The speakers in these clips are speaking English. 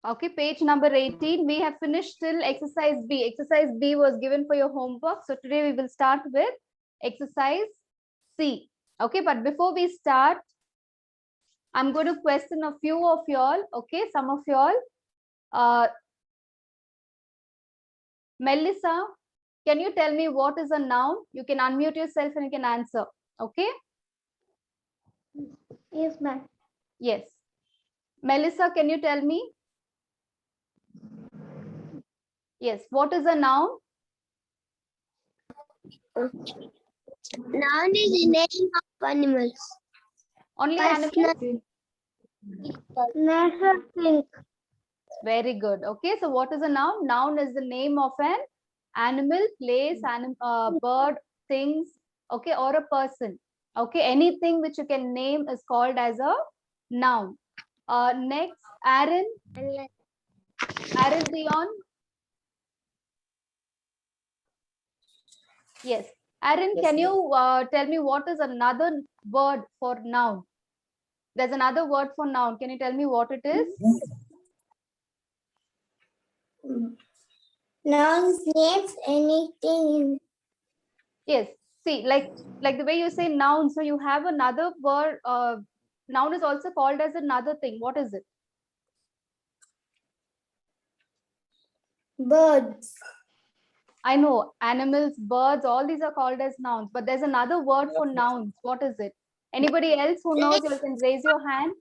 Okay, page number 18. We have finished till exercise B. Exercise B was given for your homework. So today we will start with exercise C. Okay, but before we start, I'm going to question a few of y'all. Okay, some of y'all. Melissa, can you tell me what is a noun? You can unmute yourself and you can answer. Okay? Yes, ma'am. Yes. Melissa, can you tell me? Yes. What is a noun? Noun is the name of animals. Only animals? Nothing. Very good. Okay. So what is a noun? Noun is the name of an animal, place, bird, things, okay, or a person. Okay. Anything which you can name is called as a noun. Next, Aaron Dion. Yes. Aaron, Yes, can ma'am. you tell me what is another word for noun? There's another word for noun. Can you tell me what it is? Nouns names anything. Yes. See, like the way you say noun, so you have another word. Noun is also called as another thing. What is it? Birds. I know animals, birds, all these are called as nouns, but there's another word for nouns. What is it? Anybody else who knows, you can raise your hand.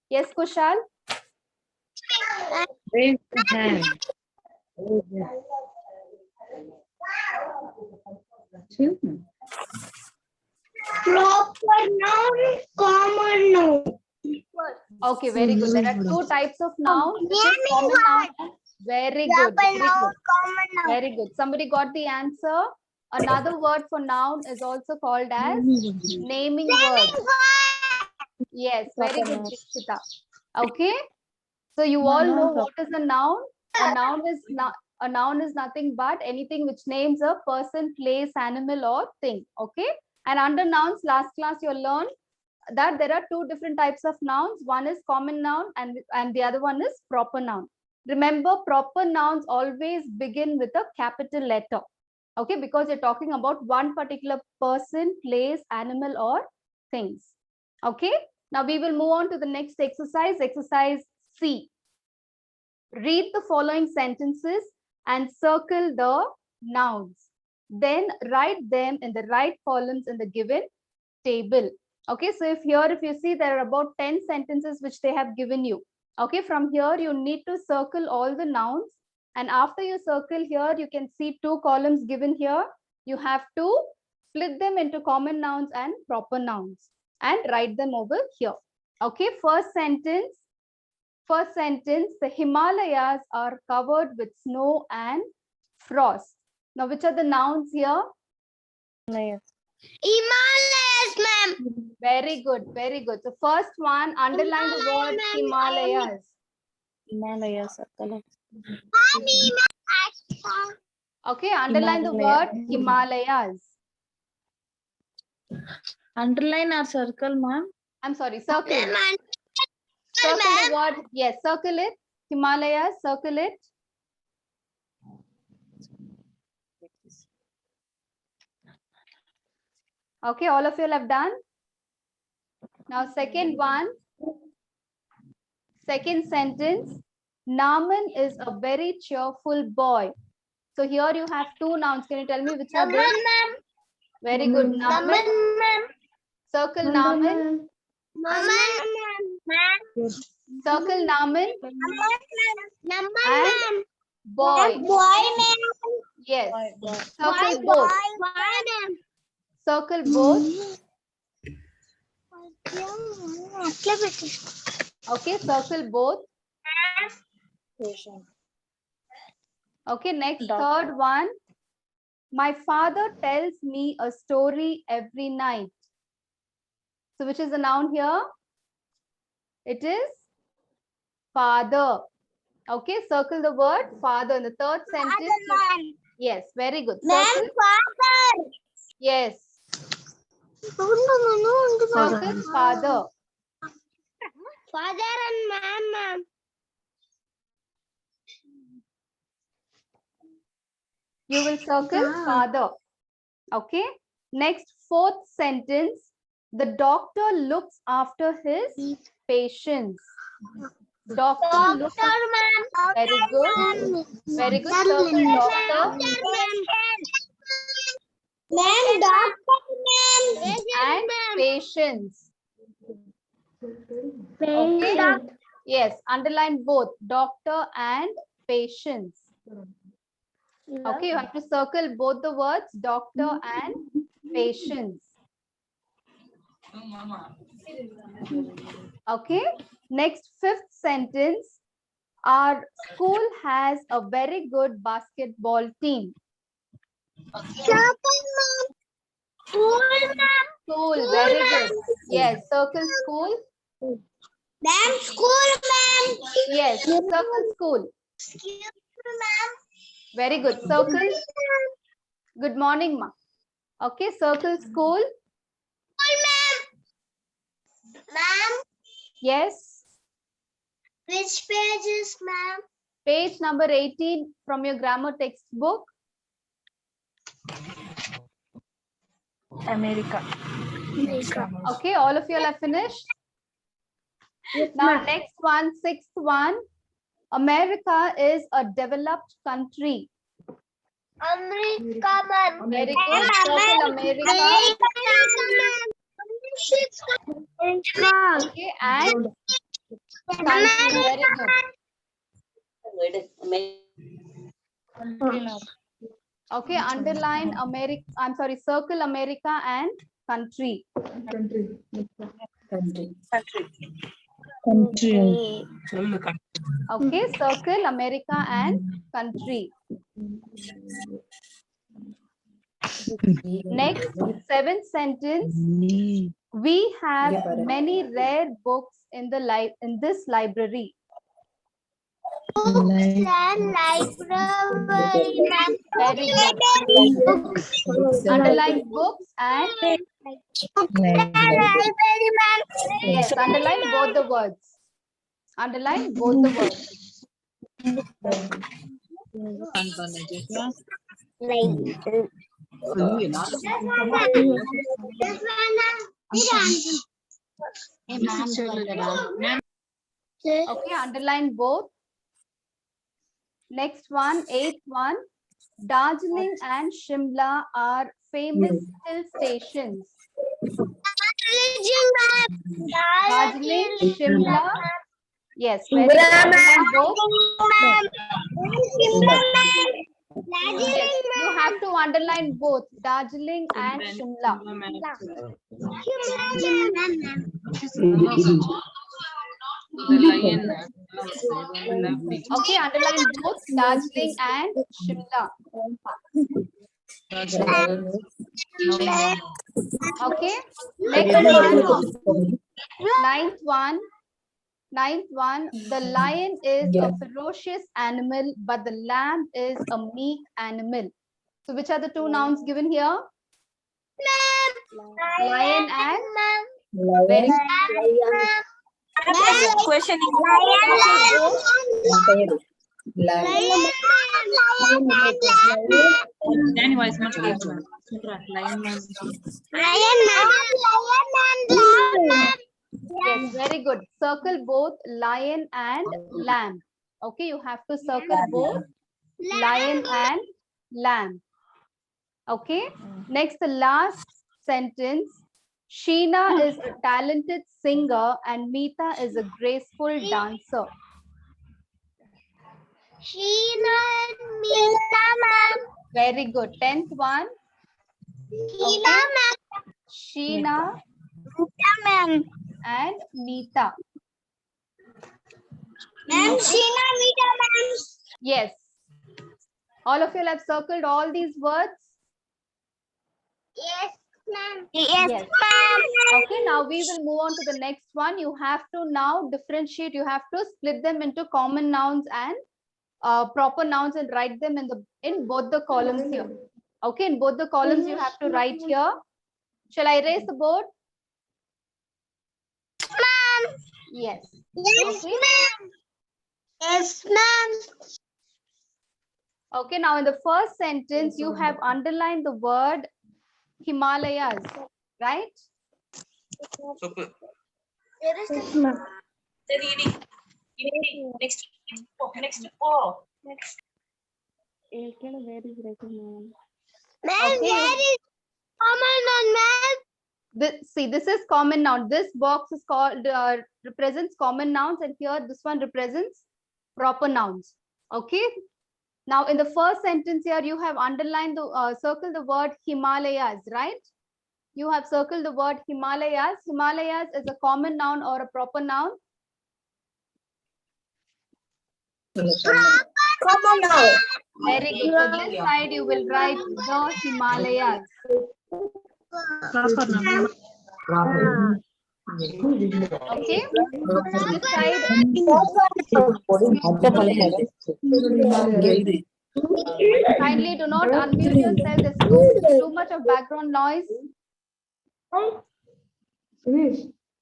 Yes, Kushal? Raise the hand. Children. Proper noun, common noun. Okay, very good. There are two types of nouns, which is common noun. Very good. Very good. Common noun. Very good. Somebody got the answer. Another word for noun is also called as naming word. Yes, very good, Dikshita. Okay, so you all know what is a noun. A noun is not a noun is nothing but anything which names a person, place, animal, or thing. Okay, and under nouns, last class you learned that there are two different types of nouns. One is common noun, and the other one is proper noun. Remember, proper nouns always begin with a capital letter. Okay, because you're talking about one particular person, place, animal, or things. Okay, now we will move on to the next exercise, exercise C. Read the following sentences and circle the nouns. Then write them in the right columns in the given table. Okay, so if you see, there are about 10 sentences which they have given you. Okay, from here you need to circle all the nouns, and after you circle here, you can see two columns given here. You have to split them into common nouns and proper nouns and write them over here. Okay, first sentence, the Himalayas are covered with snow and frost. Now, which are the nouns here? Himalayas, ma'am. Very good, very good. So first one, underline the word Himalayas. Himalayas. Okay, underline the word Himalayas. Underline or circle, ma'am? I'm sorry, circle it. Circle the word, yes, circle it. Himalayas, circle it. Okay, all of you have done. Now, second one, second sentence. Naman is a very cheerful boy. So here you have two nouns. Can you tell me which are they? Very good. Naman. Circle Naman. Circle Naman. And boy. Yes. Circle both. Circle both. Okay, circle both. Okay, next, third one. My father tells me a story every night. So which is the noun here? It is father. Okay, circle the word father in the third sentence. Yes, very good. Circle. Father. Yes. Circle father. Father and ma'am. You will circle father. Okay. Next, fourth sentence. The doctor looks after his patients. Doctor looks. Very good. Very good. Circle doctor Ma'am, doctor, ma'am. and patients. Okay. Patient. Yes. Underline both doctor and patients. Okay. You have to circle both the words doctor and patients. Okay. Next, fifth sentence. Our school has a very good basketball team. Circle, ma'am. School, ma'am. School, very good. Yes, circle school. Ma'am, school, ma'am. Yes, circle school. Excuse me, ma'am. Very good. Circle. Good morning, ma. Okay, circle school. Ma'am, Yes. which pages, ma'am? Page number 18 from your grammar textbook. America. Okay, all of you all have finished. Now, next one, sixth one. America is a developed country. America, ma'am. Very good. Circle America. Okay, and country. Very good. Okay, underline America. I'm sorry, circle America and country. Okay, circle America and country. Next, seventh sentence. We have many rare books in the this library. Library, ma'am. Very good. Underline books and Library, ma'am. yes, underline both the words. Underline both the words. Okay, underline both. Next one, eighth one. Darjeeling and Shimla are famous hill stations. Darjeeling, Shimla. Yes, very good. Underline both. Yes, you have to underline both Darjeeling and Shimla. Okay, underline both Darjeeling and Shimla. Okay, next one, ninth one. The lion is a ferocious animal, but the lamb is a meek animal. So, which are the two nouns given here? Lion and very Question yes, very good. Circle both lion and lamb. Okay, you have to circle both lion and lamb. Okay, next, the last sentence. Sheena is a talented singer and Meeta is a graceful dancer. Sheena and Meeta, ma'am. Very good. 10th one. Sheena, ma'am. Sheena Ma'am. and Meeta. Ma'am, Sheena, Meeta, ma'am. Yes. All of you have circled all these words? Yes, ma'am. Yes, Yes. ma'am. Okay, now we will move on to the next one. You have to now differentiate. You have to split them into common nouns and proper nouns and write them in both the columns here. Okay, in both the columns you have to write here. Shall I erase the board? Ma'am. Yes. Yes, Okay. ma'am. Yes, ma'am. Okay, now in the first sentence, you have underlined the word Himalayas, right? Next. Ma'am, Okay. where is common noun, ma'am? This is common noun. This box is called represents common nouns, and here this one represents proper nouns. Okay. Now in the first sentence here, you have underlined the circle the word Himalayas, right? You have circled the word Himalayas. Himalayas is a common noun or a proper noun. Common noun. Very good. So this side you will write the Himalayas. Okay. This side, kindly do not unmute yourself. There's too much of background noise.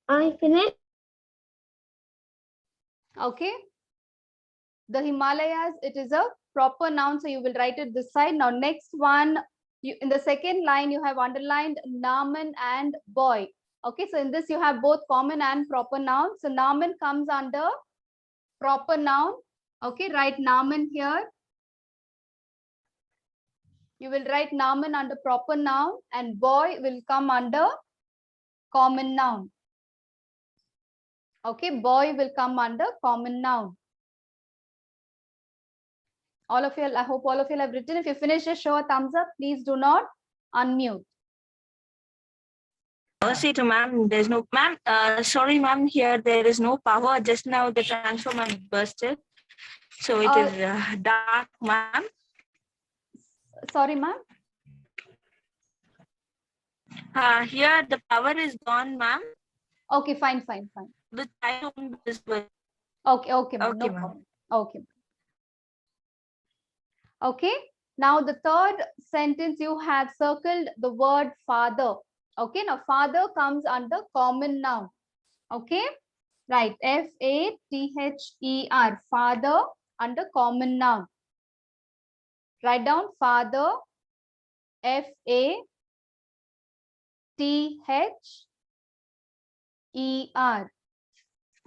I finished. Okay. The Himalayas, it is a proper noun, so you will write it this side. Now next one, in the second line, you have underlined Naman and boy. Okay, so in this you have both common and proper noun. So Naman comes under proper noun. Okay, write Naman here. You will write Naman under proper noun, and boy will come under common noun. Okay, boy will come under common noun. All of you, I hope all of you have written. If you finish, just show a thumbs up. Please do not unmute. See to ma'am, there's no ma'am. Sorry, ma'am. Here there is no power. Just now the transformer bursted, so it is dark, ma'am. Sorry, ma'am. Here the power is gone, ma'am. Okay, fine. The time is Okay, ma'am. Okay, No ma'am. problem. Okay. Okay. Now the third sentence, you have circled the word father. Okay. Now father comes under common noun. Okay. Right. Father. Father under common noun. Write down father. Father.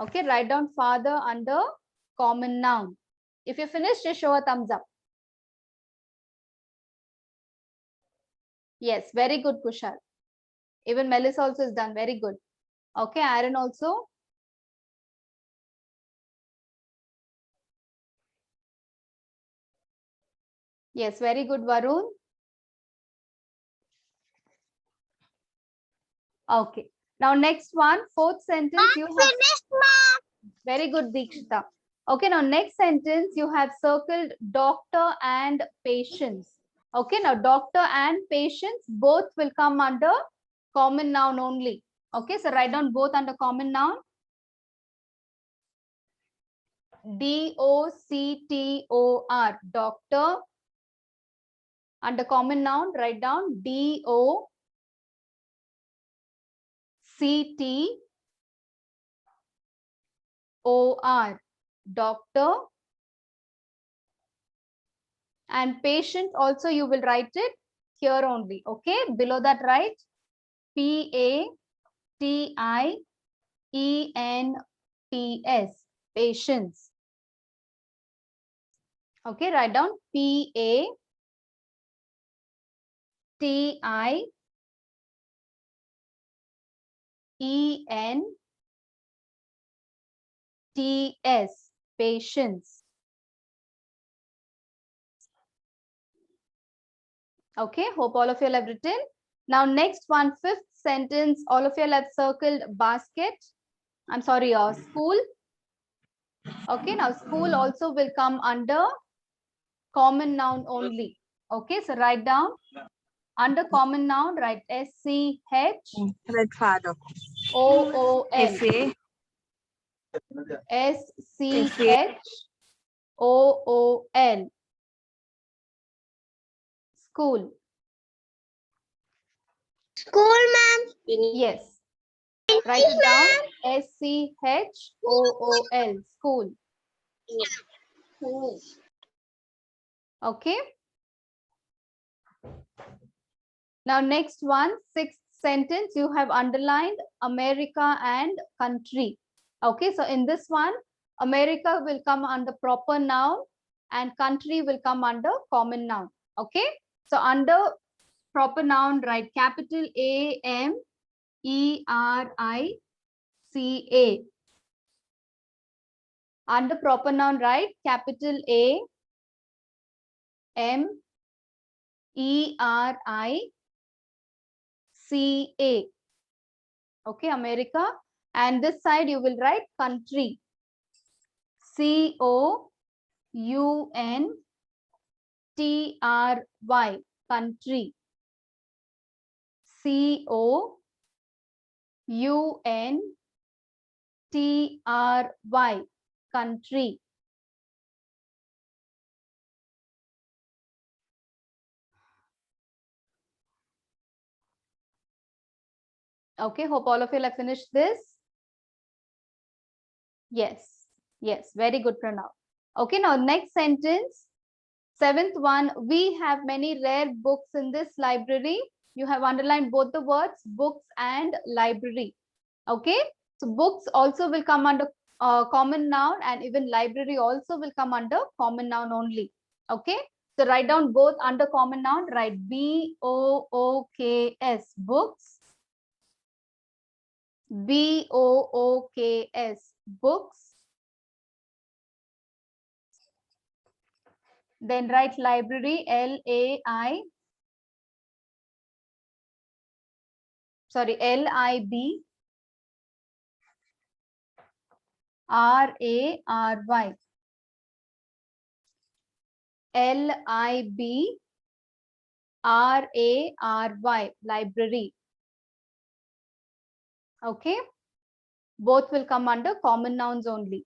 Okay. Write down father under common noun. If you finish, just show a thumbs up. Yes, very good, Kushal. Even Melissa also is done. Very good. Okay, Aaron also. Yes, very good, Varun. Okay. Now next one, fourth sentence. You have Finished, ma'am. very good, Deekshita. Okay, now next sentence you have circled doctor and patients. Okay, now doctor and patients both will come under common noun only. Okay, so write down both under common noun. D-O-C-T-O-R, doctor. Under common noun, write down D-O-C-T-O-R, doctor. And patient also you will write it here only. Okay, below that write P-A-T-I-E-N-T-S, patients. Okay, write down P-A-T-I-E-N-T-S, patients. Okay, hope all of you have written. Now next one, fifth sentence, all of you have circled basket. I'm sorry, school. Okay, now school also will come under common noun only. Okay, so write down under common noun, write S-C-H-O-O-L. Red father. S-C-H-O-O-L. School. School, ma'am. Yes. Write it down. S-C-H-O-O-L. School. Okay. Now next one, sixth sentence, you have underlined America and country. Okay, so in this one, America will come under proper noun and country will come under common noun. Okay, so under proper noun, write capital AMERICA. Under proper noun, write capital AMERICA. Okay, America. And this side you will write country. COUNTRY. Country. COUNTRY. Country. Okay, hope all of you have finished this. Yes, yes, very good, Pranav. Okay, now next sentence, seventh one, we have many rare books in this library. You have underlined both the words books and library. Okay, so books also will come under common noun, and even library also will come under common noun only. Okay, so write down both under common noun, write BOOKS, books. BOOKS, books. Then write library, LIB, RARY. LIBRARY, library. Okay, both will come under common nouns only.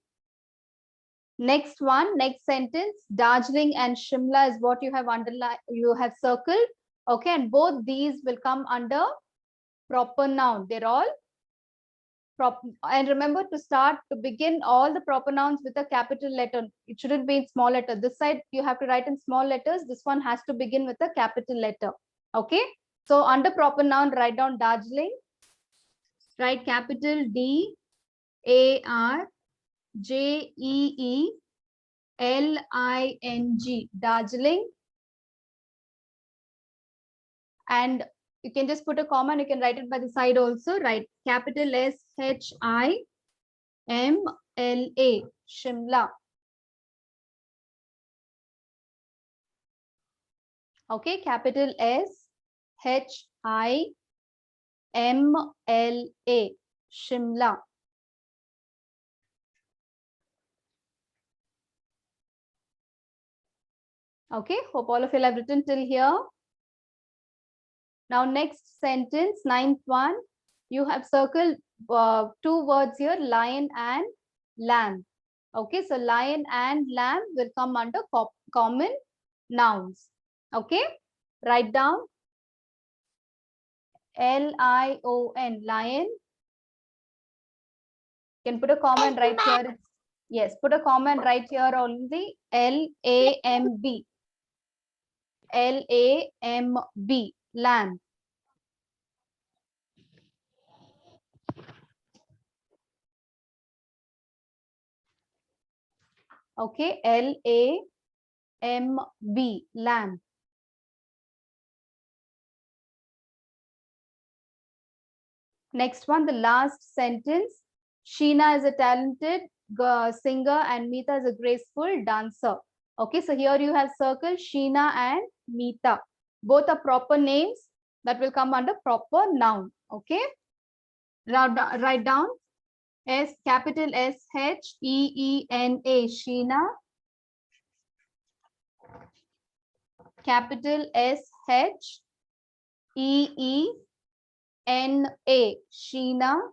Next one, next sentence, Darjeeling and Shimla is what you have underlined, you have circled. Okay, and both these will come under proper noun. They're all proper. And remember to begin all the proper nouns with a capital letter. It shouldn't be in small letter. This side you have to write in small letters. This one has to begin with a capital letter. Okay, so under proper noun, write down Darjeeling. Write capital DARJEELING, Darjeeling. And you can just put a comma and you can write it by the side also. Write capital SHIMLA, Shimla. Okay, capital SHIMLA, Shimla. Okay, hope all of you have written till here. Now next sentence, ninth one, you have circled two words here, lion and lamb. Okay, so lion and lamb will come under common nouns. Okay, write down LION, lion. You can put a comma and write here. Yes, put a comma and write here only LAMB. LAMB, lamb. Okay, LAMB, lamb. Next one, the last sentence. Sheena is a talented singer and Meeta is a graceful dancer. Okay, so here you have circled Sheena and Meeta. Both are proper names that will come under proper noun. Okay, write down capital SHEENA, Sheena. Capital SHEENA, Sheena.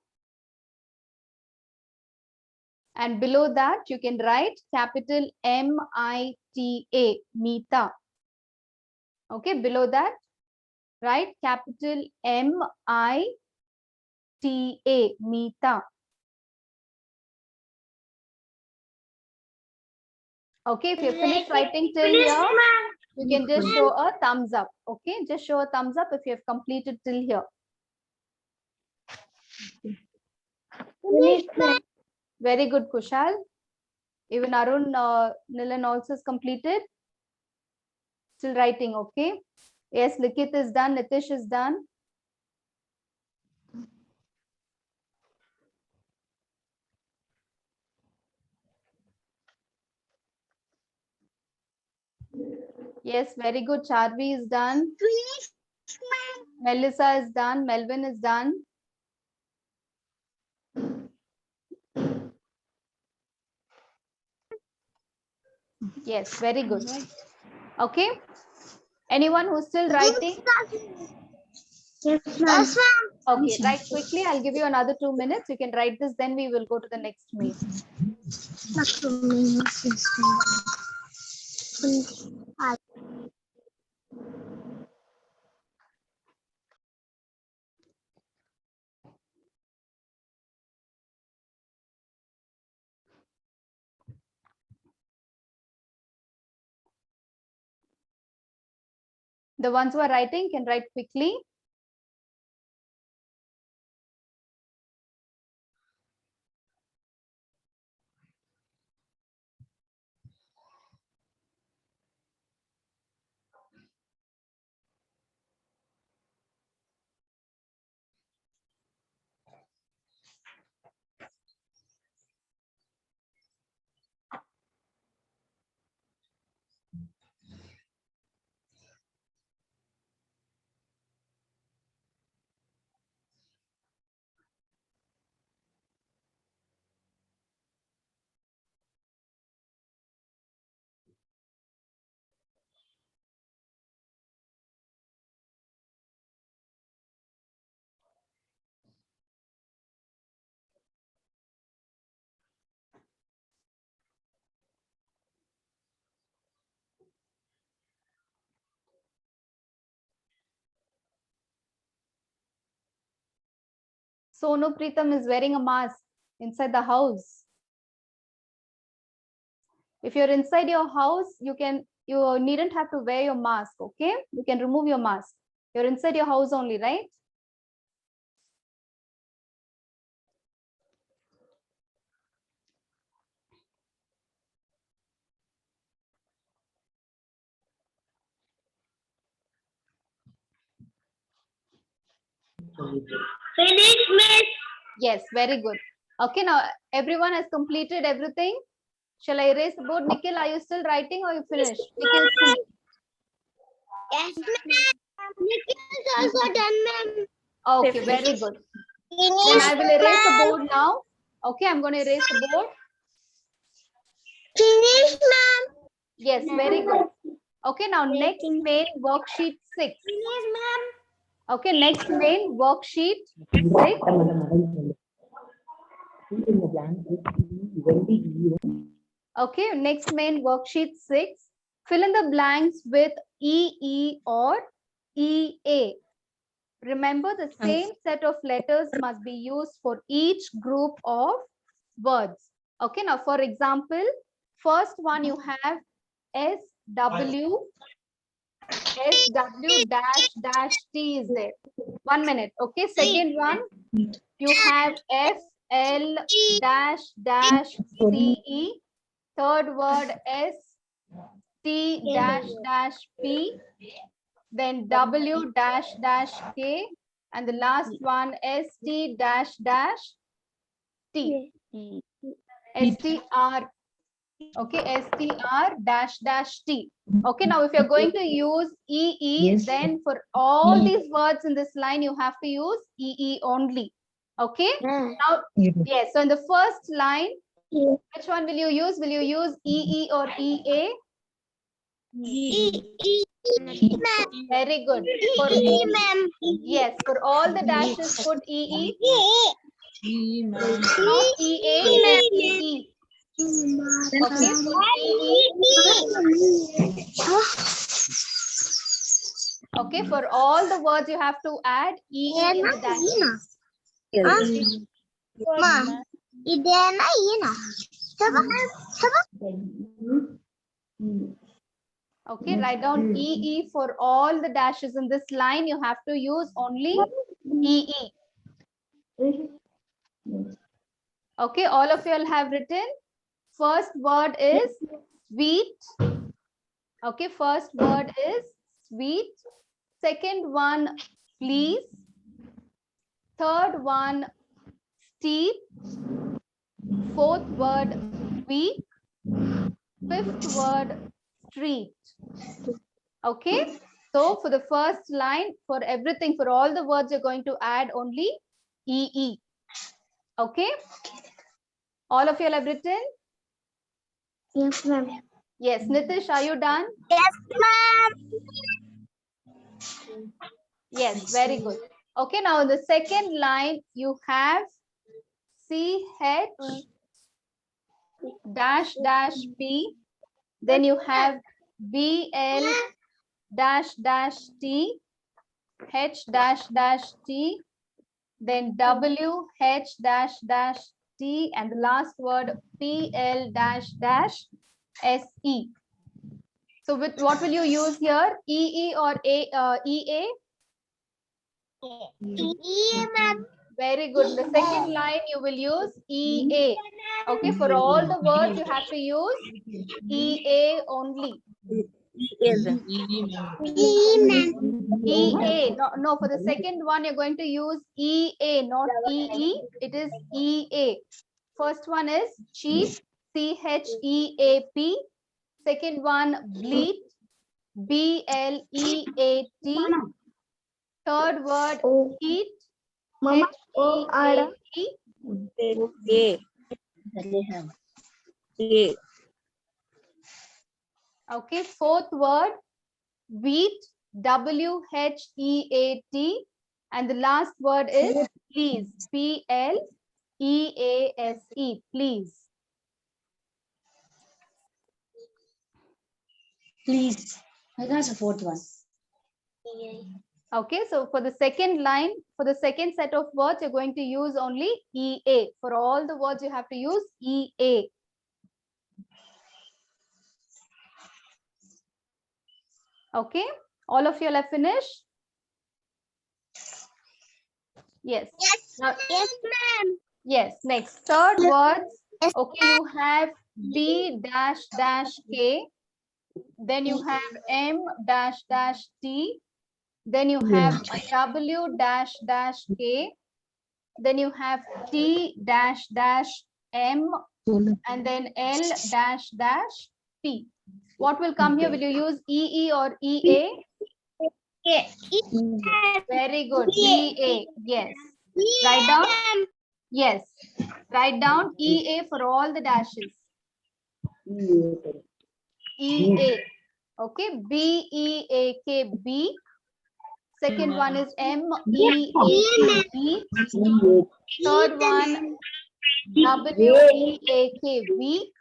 And below that, you can write capital MITA, Meeta. Okay, below that, write capital MITA, Meeta. Okay, if you finish writing till here, you can just show a thumbs up. Okay, just show a thumbs up if you have completed till here. Very good, Kushal. Even Arun Nilan also is completed. Still writing, okay? Yes, Likit is done. Nitish is done. Yes, very good. Charvi is done. Melissa is done. Melvin is done. Yes, very good. Okay. Anyone who's still writing? Yes, ma'am. Okay, write quickly. I'll give you another 2 minutes. You can write this, then we will go to the next mail. The ones who are writing can write quickly. Sonu Pritam is wearing a mask inside the house. If you're inside your house, you needn't have to wear your mask, okay? You can remove your mask. You're inside your house only, right? Finish, miss. Yes, very good. Okay, now everyone has completed everything. Shall I erase the board? Nikhil, are you still writing or you finished? Nikhil, C. Yes, ma'am. Nikhil is also done, ma'am. Okay, very good. Then I will erase the board now. Okay, I'm going to erase the board. Finish, ma'am. Yes, very good. Okay, now next main worksheet 6. Finish, ma'am. Okay, next main worksheet 6. Okay, next main worksheet 6. Fill in the blanks with EE or EA. Remember, the same set of letters must be used for each group of words. Okay, now for example, first one you have SW dash dash T is there. 1 minute. Okay, second one you have FL dash dash CE. Third word ST dash dash P. Then W dash dash K. And the last one ST dash dash T. STR. Okay, STR dash dash T. Okay, now if you're going to use EE, Yes. then for all these words in this line, you have to use EE only. Okay, now, yes, so in the first line, which one will you use? Will you use EE or EA? Very good. For, ma'am. yes, for all the dashes, put EE. Not EA, EE. Okay, put EE. Okay, for all the words you have to add EE in the dashes. Ma'am, idena ina. Okay, write down EE for all the dashes in this line. You have to use only EE. Okay, all of you all have written. First word is sweet. Okay, first word is sweet. Second one, please. Third one, steep. Fourth word, week. Fifth word, street. Okay, so for the first line, for everything, for all the words, you're going to add only EE. Okay, all of you all have written? Yes, ma'am. Yes, Nitish, are you done? Yes, ma'am. Yes, very good. Okay, now in the second line, you have CH dash dash P. Then you have BL dash dash T, H dash dash T, then WH dash dash T, and the last word PL dash dash SE. So with what will you use here? EE or EA? EE, ma'am. Very good. The second line you will use EA. Okay, for all the words you have to use EA only. EE, ma'am. EA. No, for the second one you're going to use EA, not EE. It is EA. First one is cheap, CHEAP. Second one, bleat, BLEAT. Third word, heat, Mama, HEAT. Okay, fourth word, wheat, WHEAT. And the last word is please, PLEASE, please. Please. That's the fourth one. Okay, so for the second line, for the second set of words, you're going to use only EA. For all the words, you have to use EA. Okay, all of you all have finished? Yes. Now, Yes, ma'am. yes, next, third words. Okay, you have B dash dash K. Then you have M dash dash T. Then you have W dash dash K. Then you have T dash dash M. And then L dash dash P. What will come here? Will you use EE or EA? Very good. EA. Yes. Write down. Yes. Write down EA for all the dashes. EA. Okay. BEAK, B. Second one is MEAK, B. Third one, WEAK, week.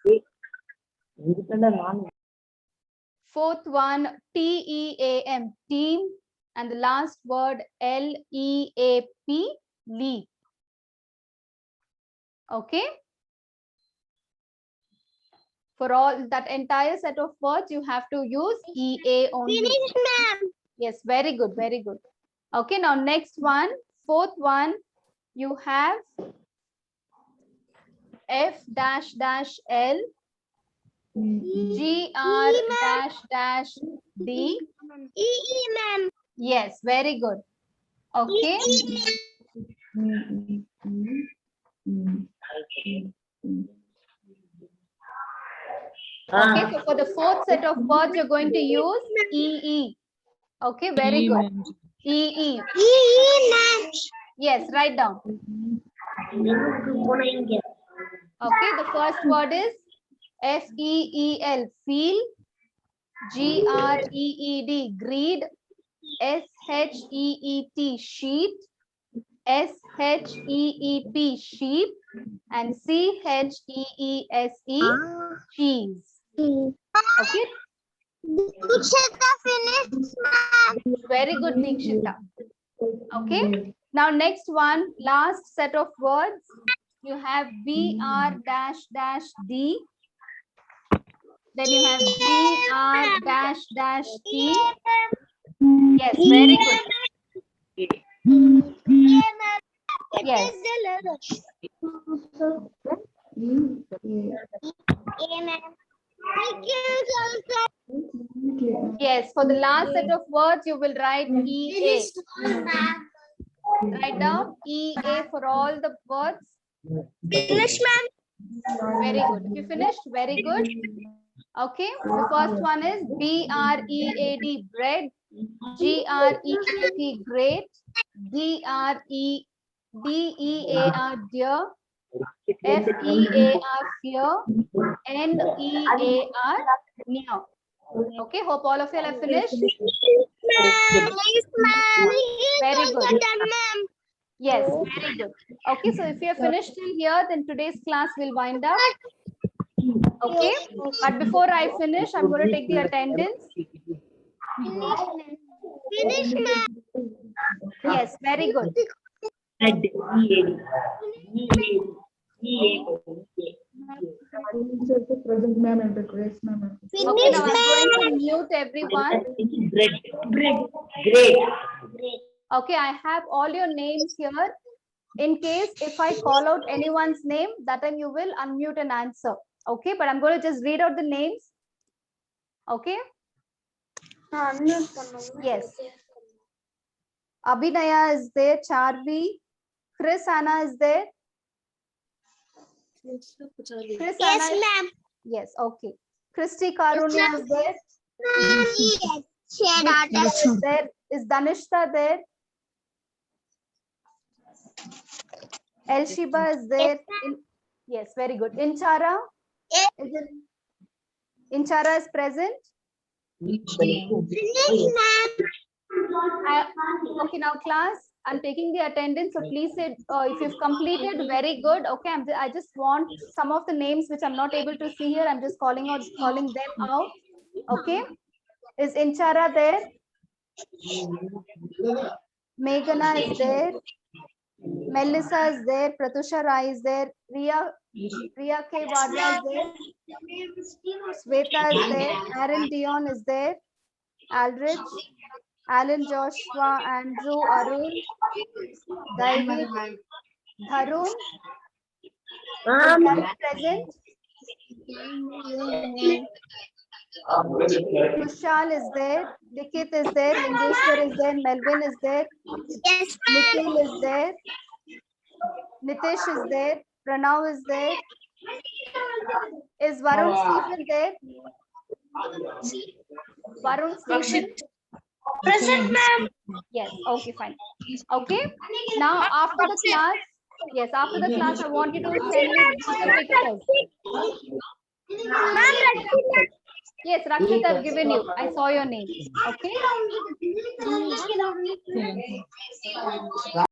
Fourth one, TEAM, team. And the last word, LEAP, leap. Okay. For all that entire set of words, you have to use EA only. Finish, ma'am. Yes, very good, very good. Okay, now next one, fourth one, you have F dash dash L, GR dash dash D. EE, ma'am. Yes, very good. Okay. Okay, so for the fourth set of words, you're going to use EE. Okay, very good. EE. EE, ma'am. Yes, write down. Okay, the first word is FEEL, feel. GREED, greed. SHEET, sheet. SHEEP, sheep. And CHEESE, cheese. Okay, Dikshita finished, ma'am. very good, Dikshita. Okay, now next one, last set of words. You have BR dash dash D. Then you have GR dash dash T. Yes, very good. Yes. Yes, for the last set of words, you will write EA. Write down EA for all the words. Finish, ma'am. Very good. You finished? Very good. Okay. The first one is BREAD, bread. GREAT, great. DEAR, dear. FEAR, fear. NEAR, near. Okay. Hope all of you have finished. Yes, ma'am. Very good. Done, ma'am. Yes, very good. Okay, so if you have finished till here, then today's class will wind up. Okay, but before I finish, I'm going to take the attendance. Finish, ma'am. Yes, very good. Present, ma'am, and the grace, ma'am. Okay, now I'm going to mute everyone. Great. Okay, I have all your names here. In case if I call out anyone's name, that time you will unmute and answer. Okay, but I'm going to just read out the names. Okay. Yes. Abhinaya is there. Charvi. Chris Anna is there. Chris Yes, Anna is, ma'am. yes, okay. Christy Karunya is there. Yes. Share Nikki data. is there. Is Danishta there? Elshiba is there. Yes, very good. Inchara? Yes. Is it? Inchara is present. Finish, ma'am. Okay, now class, I'm taking the attendance. So please say if you've completed, very good. Okay, I just want some of the names which I'm not able to see here. I'm just calling them out. Okay. Is Inchara there? Meghana is there. Melissa is there. Pratusha Rai is there. Riya K. Wadla is there. Sweta is there. Aaron Dion is there. Aldrich, Alan Joshua, Andrew, Arun, David, Dharun. Is that present? Kushal is there. Dikit is there. Lingeshwar is there. Melvin is there. Yes, Nikhil is there. Nitish is there. Pranav is there. Is Varun Stephen there? Varun Stephen? present, ma'am. Yes. Okay, fine. Okay. Now after the class, yes, after the class, I want you to send me the pictures. Ma'am, Yes, Rakshit, I've given you. I saw your name. Okay.